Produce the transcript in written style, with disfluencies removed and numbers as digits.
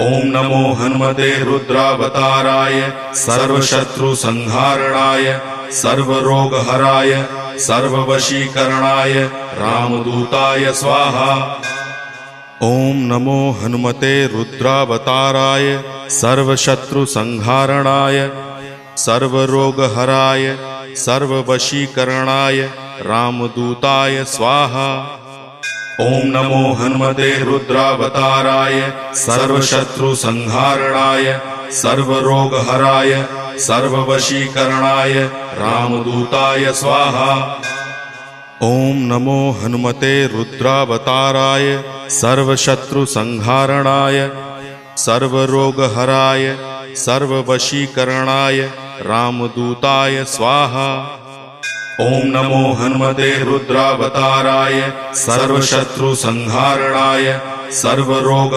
ओम नमो हनुमते रुद्रावताराय सर्वशत्रुसंहारणाय सर्वरोगहराय सर्ववशीकरणाय रामदूताय स्वाहा। ओम नमो हनुमते रुद्रावताराय सर्वशत्रुसंहारणाय सर्वरोगहराय सर्ववशीकरणाय रामदूताय स्वाहा। ओम नमो हनुमते रुद्रावताराय सर्वशत्रुसंहारणाय सर्वरोगहराय सर्ववशीकरणाय रामदूताय स्वाहा। ओम नमो हनुमते रुद्रावताराय सर्वशत्रुसंहारणाय सर्वरोगहराय सर्ववशीकरणाय रामदूताय स्वाहा। ओम नमो हनुमते रुद्रावताराय सर्वशत्रुसंहारणाय सर्वरोग